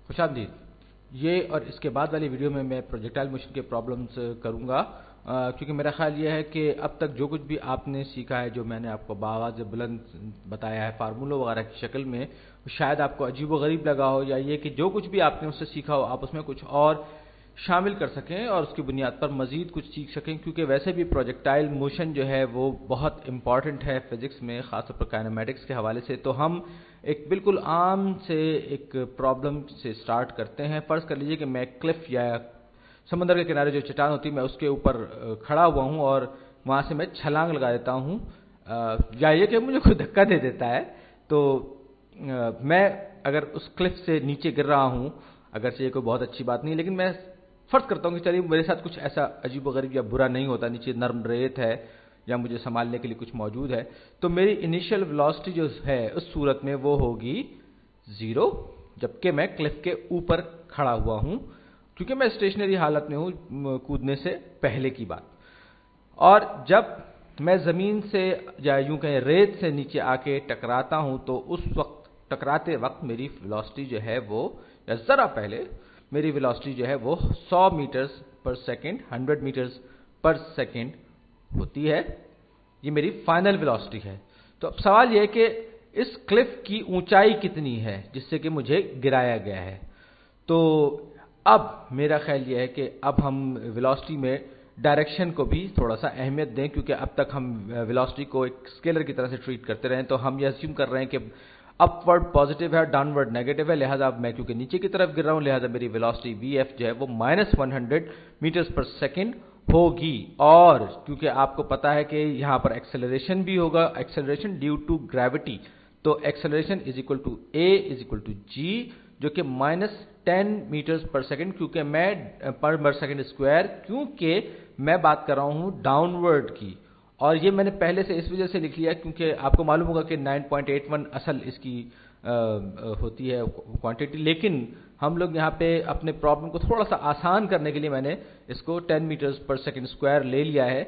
खुशामदीद। ये और इसके बाद वाली वीडियो में मैं प्रोजेक्टाइल मोशन के प्रॉब्लम्स करूंगा, क्योंकि मेरा ख्याल ये है कि अब तक जो कुछ भी आपने सीखा है, जो मैंने आपको बावाज़ बुलंद बताया है फार्मूलों वगैरह की शक्ल में, शायद आपको अजीब व गरीब लगा हो, या ये कि जो कुछ भी आपने उससे सीखा हो आप उसमें कुछ और शामिल कर सकें और उसकी बुनियाद पर मजीद कुछ सीख सकें। क्योंकि वैसे भी प्रोजेक्टाइल मोशन जो है वो बहुत इंपॉर्टेंट है फिजिक्स में, खासतौर पर काइनेमेटिक्स के हवाले से। तो हम एक बिल्कुल आम से एक प्रॉब्लम से स्टार्ट करते हैं। फर्ज कर लीजिए कि मैं क्लिफ या समंदर के किनारे जो चट्टान होती है मैं उसके ऊपर खड़ा हुआ हूं और वहां से मैं छलांग लगा देता हूं, या ये कि मुझे कोई धक्का दे देता है, तो मैं अगर उस क्लिफ से नीचे गिर रहा हूं, अगर से ये कोई बहुत अच्छी बात नहीं, लेकिन मैं फर्ज करता हूं कि चलिए मेरे साथ कुछ ऐसा अजीब गरीब या बुरा नहीं होता, नीचे नर्म रेत है या मुझे संभालने के लिए कुछ मौजूद है, तो मेरी इनिशियल वेलोसिटी जो है उस सूरत में वो होगी 0, जबकि मैं क्लिफ के ऊपर खड़ा हुआ हूं, क्योंकि मैं स्टेशनरी हालत में हूं कूदने से पहले की बात। और जब मैं जमीन से या यूं कहें रेत से नीचे आके टकराता हूं, तो उस वक्त टकराते वक्त मेरी वेलोसिटी जो है वो, या जरा पहले मेरी वेलोसिटी जो है वो 100 metres per second, 100 metres per second होती है। ये मेरी फाइनल वेलोसिटी है। तो अब सवाल यह है कि इस क्लिफ की ऊंचाई कितनी है जिससे कि मुझे गिराया गया है। तो अब मेरा ख्याल यह है कि अब हम वेलोसिटी में डायरेक्शन को भी थोड़ा सा अहमियत दें, क्योंकि अब तक हम वेलोसिटी को एक स्केलर की तरह से ट्रीट करते रहे, तो हम ये अस्यूम कर रहे हैं कि अपवर्ड पॉजिटिव है, डाउनवर्ड नेगेटिव है, लिहाजा अब मैं क्योंकि नीचे की तरफ गिर रहा हूं, लिहाजा मेरी वेलोसिटी वीएफ जो है वो -100 मीटर्स पर सेकेंड होगी। और क्योंकि आपको पता है कि यहां पर एक्सेलरेशन भी होगा, एक्सेलरेशन ड्यू टू ग्रेविटी, तो acceleration is equal to A is equal to G, जो कि -10 मीटर्स पर सेकेंड, क्योंकि मैं पर सेकेंड स्क्वायर, क्योंकि मैं बात कर रहा हूं डाउनवर्ड की। और ये मैंने पहले से इस वजह से लिख लिया क्योंकि आपको मालूम होगा कि 9.81 असल इसकी होती है क्वांटिटी, लेकिन हम लोग यहाँ पे अपने प्रॉब्लम को थोड़ा सा आसान करने के लिए मैंने इसको 10 मीटर्स पर सेकेंड स्क्वायर ले लिया है,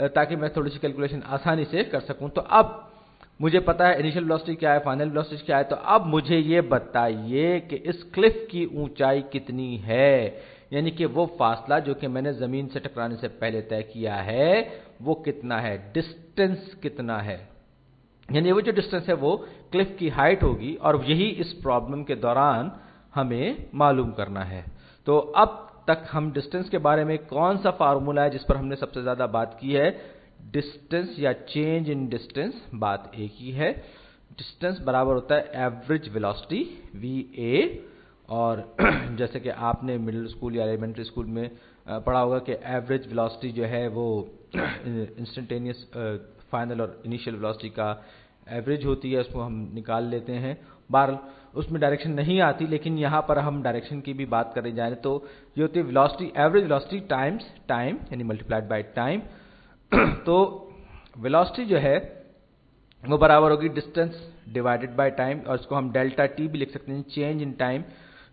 ताकि मैं थोड़ी सी कैलकुलेशन आसानी से कर सकूं। तो अब मुझे पता है इनिशियल वेलोसिटी क्या है, फाइनल वेलोसिटी क्या है। तो अब मुझे ये बताइए कि इस क्लिफ की ऊंचाई कितनी है, यानी कि वो फासला जो कि मैंने जमीन से टकराने से पहले तय किया है वो कितना है, डिस्टेंस कितना है, यानी वो जो डिस्टेंस है वो क्लिफ की हाइट होगी, और यही इस प्रॉब्लम के दौरान हमें मालूम करना है। तो अब तक हम डिस्टेंस के बारे में, कौन सा फार्मूला है जिस पर हमने सबसे ज्यादा बात की है, डिस्टेंस या चेंज इन डिस्टेंस, बात एक ही है। डिस्टेंस बराबर होता है एवरेज वेलोसिटी वी, और जैसे कि आपने मिडिल स्कूल या एलिमेंट्री स्कूल में पढ़ा होगा कि एवरेज वेलोसिटी जो है वो इंस्टेंटेनियस फाइनल और इनिशियल वेलोसिटी का एवरेज होती है, उसको हम निकाल लेते हैं। बार उसमें डायरेक्शन नहीं आती, लेकिन यहां पर हम डायरेक्शन की भी बात करने जाए तो ये होती है velocity, average velocity times time, यानी मल्टीप्लाइड बाय टाइम। तो वेलोसिटी जो है वो बराबर होगी डिस्टेंस डिवाइडेड बाय टाइम, और इसको हम डेल्टा टी भी लिख सकते हैं, चेंज इन टाइम।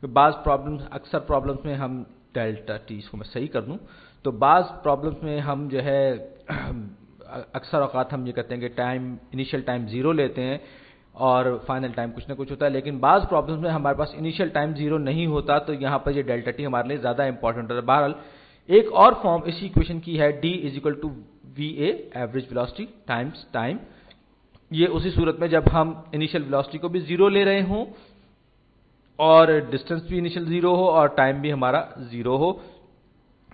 बाज प्रॉब्लम्स, अक्सर प्रॉब्लम्स में हम डेल्टा टी, इसको मैं सही कर दूं, तो बाज प्रॉब्लम्स में हम जो है अक्सर औकात हम ये कहते हैं कि टाइम, इनिशियल टाइम 0 लेते हैं और फाइनल टाइम कुछ ना कुछ होता है, लेकिन बाज प्रॉब्लम्स में हमारे पास इनिशियल टाइम 0 नहीं होता, तो यहां पर ये डेल्टा टी हमारे लिए ज्यादा इंपॉर्टेंट है। बहरहाल एक और फॉर्म इसी इक्वेशन की है, d is equal to v a, average velocity times time. ये उसी सूरत में जब हम इनिशियल वेलोसिटी को भी 0 ले रहे हों और डिस्टेंस भी इनिशियल 0 हो और टाइम भी हमारा 0 हो,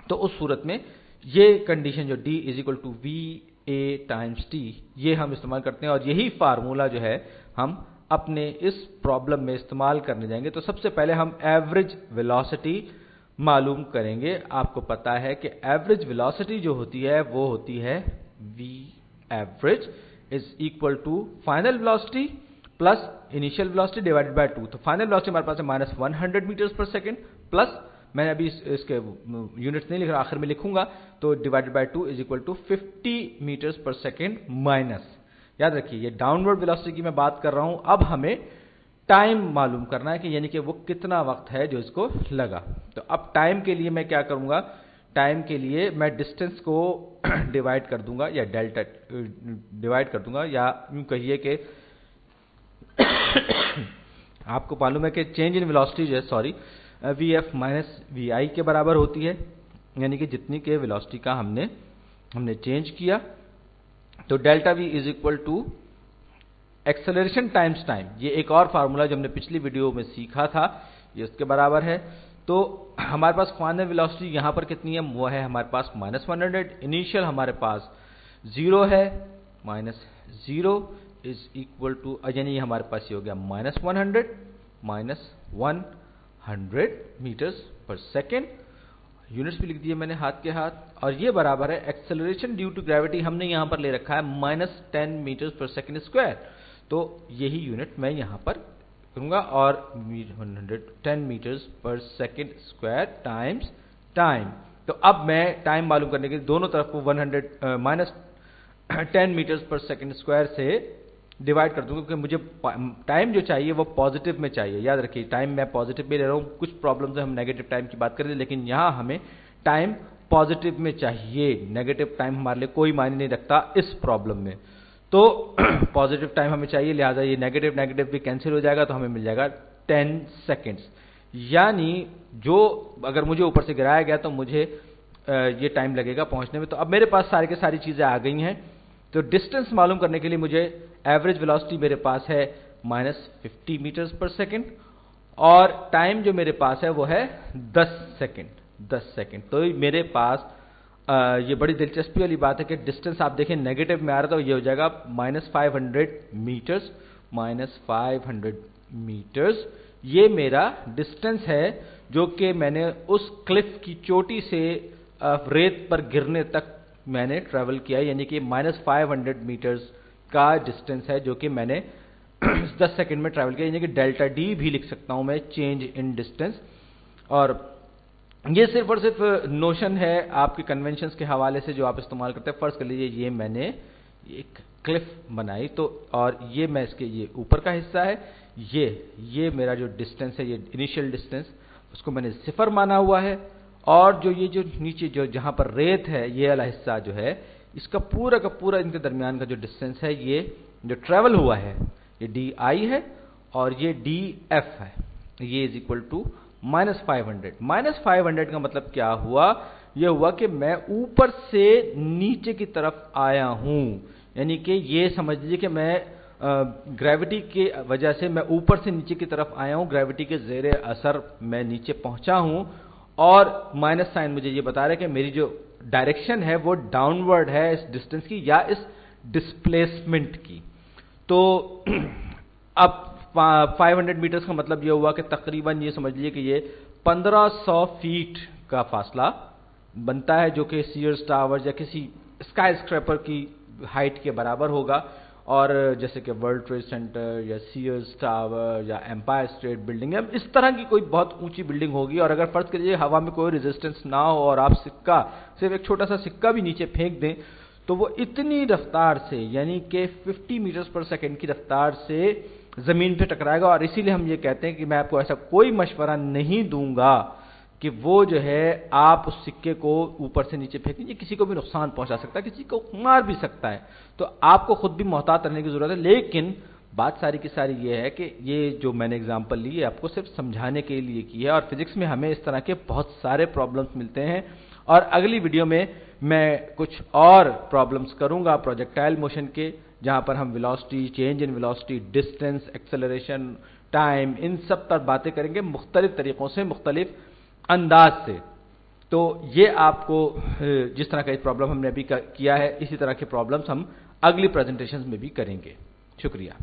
तो उस सूरत में ये कंडीशन जो d is equal to v a times t, ये हम इस्तेमाल करते हैं, और यही फार्मूला जो है हम अपने इस प्रॉब्लम में इस्तेमाल करने जाएंगे। तो सबसे पहले हम एवरेज वेलोसिटी मालूम करेंगे। आपको पता है कि एवरेज वेलोसिटी जो होती है वो होती है v average is equal to final velocity plus initial velocity divided by 2। तो फाइनल वेलोसिटी हमारे पास है -100 मीटर्स पर सेकेंड, प्लस मैंने अभी इसके यूनिट्स नहीं लिख रहा, आखिर में लिखूंगा, तो divided by 2 is equal to 50 metres per second minus, याद रखिए ये डाउनवर्ड वेलोसिटी की मैं बात कर रहा हूं। अब हमें टाइम मालूम करना है कि यानी कि वो कितना वक्त है जो इसको लगा। तो अब टाइम के लिए मैं क्या करूंगा, टाइम के लिए मैं डिस्टेंस को डिवाइड कर दूंगा, या डेल्टा डिवाइड कर दूंगा, या यूं कहिए कि आपको मालूम है कि चेंज इन वेलोसिटी जो है, सॉरी, vf माइनस vi के बराबर होती है, यानी कि जितनी के वेलोसिटी का हमने चेंज किया। तो delta v is equal to acceleration times time, ये एक और फार्मूला जो हमने पिछली वीडियो में सीखा था, ये इसके बराबर है। तो हमारे पास फाइनल वेलोसिटी यहां पर कितनी है, वो है हमारे पास -100। इनिशियल हमारे पास 0 है, -0 इज इक्वल टू, यानी हमारे पास ये हो गया -100 -100 मीटर्स पर सेकेंड। यूनिट्स भी लिख दिए मैंने हाथ के हाथ, और ये बराबर है एक्सेलरेशन ड्यू टू ग्रेविटी, हमने यहां पर ले रखा है -10 मीटर्स पर सेकेंड स्क्वायर। तो यही यूनिट मैं यहां पर करूंगा, और 110 metres per second square times time. तो अब मैं टाइम मालूम करने के लिए दोनों तरफ को -10 मीटर्स पर सेकेंड स्क्वायर से डिवाइड कर दूंगा, क्योंकि मुझे टाइम जो चाहिए वो पॉजिटिव में चाहिए। याद रखिए, टाइम मैं पॉजिटिव में ले रहा हूं, कुछ प्रॉब्लम से हम नेगेटिव टाइम की बात करें, लेकिन यहां हमें टाइम पॉजिटिव में चाहिए। नेगेटिव टाइम हमारे लिए कोई मायने नहीं रखता इस प्रॉब्लम में। तो पॉजिटिव टाइम हमें चाहिए, लिहाजा ये नेगेटिव नेगेटिव भी कैंसिल हो जाएगा, तो हमें मिल जाएगा 10 सेकेंड्स। यानी जो अगर मुझे ऊपर से गिराया गया तो मुझे ये टाइम लगेगा पहुंचने में। तो अब मेरे पास सारी की सारी चीजें आ गई हैं। तो डिस्टेंस मालूम करने के लिए मुझे एवरेज वेलोसिटी मेरे पास है -50 मीटर्स पर सेकेंड, और टाइम जो मेरे पास है वो है 10 सेकेंड। तो मेरे पास ये बड़ी दिलचस्पी वाली बात है कि डिस्टेंस आप देखें नेगेटिव में आ रहा था, तो ये हो जाएगा -500 मीटर्स। ये मेरा डिस्टेंस है जो कि मैंने उस क्लिफ की चोटी से रेत पर गिरने तक मैंने ट्रेवल किया, यानी कि -500 मीटर्स का डिस्टेंस है जो कि मैंने 10 सेकंड में ट्रैवल किया, यानी कि डेल्टा डी भी लिख सकता हूं मैं, चेंज इन डिस्टेंस। और ये सिर्फ और सिर्फ नोशन है आपके कन्वेंशंस के हवाले से जो आप इस्तेमाल करते हैं। फर्ज कर लीजिए ये मैंने एक क्लिफ बनाई, तो और ये मैं इसके ये ऊपर का हिस्सा है, ये मेरा जो डिस्टेंस है, ये इनिशियल डिस्टेंस, उसको मैंने 0 माना हुआ है। और जो ये जो नीचे जो जहां पर रेत है, ये वाला हिस्सा जो है, इसका पूरा का पूरा इनके दरमियान का जो डिस्टेंस है, ये जो ट्रेवल हुआ है, ये डी है और ये df है। ये इज इक्वल टू -500। -500 का मतलब क्या हुआ, यह हुआ कि मैं ऊपर से नीचे की तरफ आया हूं, यानी कि ये समझ लीजिए कि मैं ग्रेविटी के वजह से मैं ऊपर से नीचे की तरफ आया हूं, ग्रेविटी के जेर असर मैं नीचे पहुंचा हूं। और माइनस साइन मुझे ये बता रहा है कि मेरी जो डायरेक्शन है वो डाउनवर्ड है इस डिस्टेंस की या इस डिस्प्लेसमेंट की। तो अब 500 मीटर्स का मतलब ये हुआ कि तकरीबन ये समझ लीजिए कि ये 1500 फीट का फासला बनता है, जो कि सीयर्स टावर या किसी स्काई स्क्रैपर की हाइट के बराबर होगा। और जैसे कि वर्ल्ड ट्रेड सेंटर या सीयर्स टावर या एम्पायर स्टेट बिल्डिंग, या इस तरह की कोई बहुत ऊंची बिल्डिंग होगी, और अगर फर्ज करिए हवा में कोई रेजिस्टेंस ना हो और आप सिक्का, सिर्फ एक छोटा सा सिक्का भी नीचे फेंक दें, तो वो इतनी रफ्तार से, यानी कि 50 मीटर्स पर सेकेंड की रफ्तार से जमीन पे टकराएगा। और इसीलिए हम ये कहते हैं कि मैं आपको ऐसा कोई मशवरा नहीं दूंगा कि वो जो है आप उस सिक्के को ऊपर से नीचे फेंक दीजिए, किसी को भी नुकसान पहुंचा सकता है, किसी को मार भी सकता है। तो आपको खुद भी मोहतात रहने की जरूरत है। लेकिन बात सारी की सारी ये है कि ये जो मैंने एग्जांपल ली है आपको सिर्फ समझाने के लिए की है, और फिजिक्स में हमें इस तरह के बहुत सारे प्रॉब्लम्स मिलते हैं। और अगली वीडियो में मैं कुछ और प्रॉब्लम्स करूंगा प्रोजेक्टाइल मोशन के, जहां पर हम velocity, change in velocity, distance, acceleration, time, इन सब पर बातें करेंगे मुख्तलिफ तरीकों से, मुख्तलिफ अंदाज से। तो ये आपको जिस तरह का प्रॉब्लम हमने अभी किया है, इसी तरह के प्रॉब्लम्स हम अगली प्रेजेंटेशन में भी करेंगे। शुक्रिया।